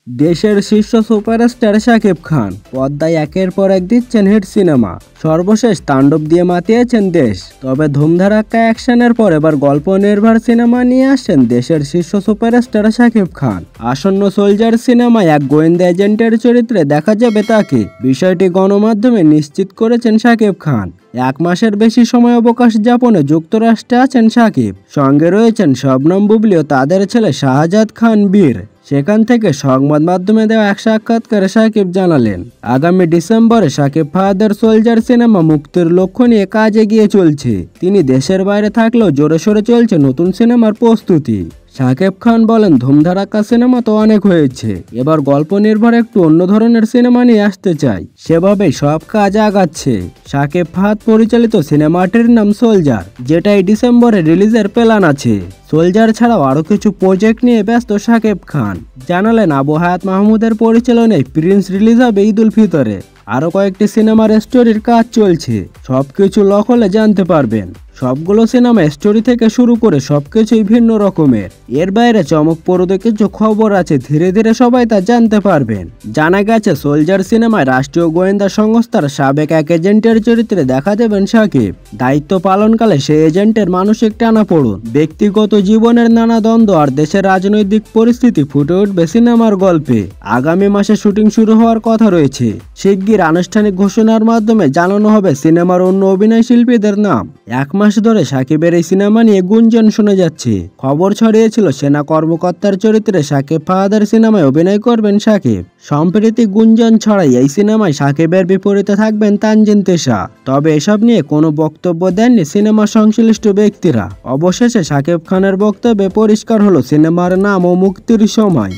দেশের শীর্ষ সুপারস্টার শাকিব খান পদ্মায় একের পর এক দিচ্ছেন হিট সিনেমা। সর্বশেষ তাণ্ডব দিয়ে মাতিয়েছেন দেশ। তবে ধুমধারাক্কা অ্যাকশনের পর এবার গল্প নির্ভর সিনেমা নিয়ে আসছেন দেশের শীর্ষ সুপারস্টার শাকিব খান। আসন্ন সোলজার সিনেমায় এক গোয়েন্দা এজেন্টের চরিত্রে দেখা যাবে তাকে। বিষয়টি গণমাধ্যমে নিশ্চিত করেছেন শাকিব খান। 1 মাসের বেশি সময় অবকাশ যাপনে যুক্তরাষ্ট্রে আছেন শাকিব। সঙ্গে রয়েছেন শবনম বুবলী ও তাদের ছেলে শাহজাদ খান বীর। সেখান থেকে সংবাদ মাধ্যমে দেওয়া এক সাক্ষাৎকারে শাকিব জানালেন, আগামী ডিসেম্বরে শাকিব ফাহাদের সোলজার সিনেমা মুক্তির লক্ষ্য নিয়ে কাজ এগিয়ে চলছে। তিনি দেশের বাইরে থাকলেও জোরে সোরে চলছে নতুন সিনেমার প্রস্তুতি। শাকিব খান বলেন, ধুমধারাক্কা সিনেমা তো অনেক হয়েছে, এবার গল্প নির্ভর একটু অন্য ধরনের সিনেমা নিয়ে আসতে চাই। সেভাবেই সব কাজ আগাচ্ছে। শাকিব ফাহাদ পরিচালিত সিনেমাটির নাম সোলজার, যেটা এই ডিসেম্বরে রিলিজের প্ল্যান আছে। সোলজার ছাড়াও আরও কিছু প্রজেক্ট নিয়ে ব্যস্ত শাকিব খান। জানালেন, আবু হায়াত মাহমুদের পরিচালনায় প্রিন্স রিলিজ হবে ঈদ-উল ফিতরে। আরও কয়েকটি সিনেমার স্টোরির কাজ চলছে। সবকিছু লক হলে জানতে পারবেন। সবগুলো সিনেমা স্টোরি থেকে শুরু করে সবকিছুই ভিন্ন রকমের। এর বাইরে চমকপ্রদ কিছু খবর আছে, ধীরে ধীরে সবাই তা জানতে পারবেন। জানা গেছে, সোলজার সিনেমায় রাষ্ট্রীয় গোয়েন্দা সংস্থার সাবেক এক এজেন্টের চরিত্রে দেখা দেবেন শাকিব। দায়িত্ব পালনকালে সেই এজেন্টের মানসিক টানাপোড়েন, ব্যক্তিগত জীবনের নানা দ্বন্দ্ব আর দেশের রাজনৈতিক পরিস্থিতি ফুটে উঠবে সিনেমার গল্পে। আগামী মাসে শুটিং শুরু হওয়ার কথা রয়েছে। শিগগির আনুষ্ঠানিক ঘোষণার মাধ্যমে জানানো হবে সিনেমার অন্য অভিনয় শিল্পীদের নাম। 1 মাস ধরে শাকিবের এই সিনেমা নিয়ে গুঞ্জন শোনা যাচ্ছে। খবর ছড়িয়েছিল সেনা কর্মকর্তার চরিত্রে শাকিব ফাহাদের সিনেমায় অভিনয় করবেন শাকিব। সম্প্রতি গুঞ্জন ছড়াই এই সিনেমায় শাকিবের বিপরীতে থাকবেন তানজিন তিশা। তবে এসব নিয়ে কোনো বক্তব্য দেননি সিনেমা সংশ্লিষ্ট ব্যক্তিরা। অবশেষে শাকিব খানের বক্তব্যে পরিষ্কার হলো সিনেমার নাম ও মুক্তির সময়।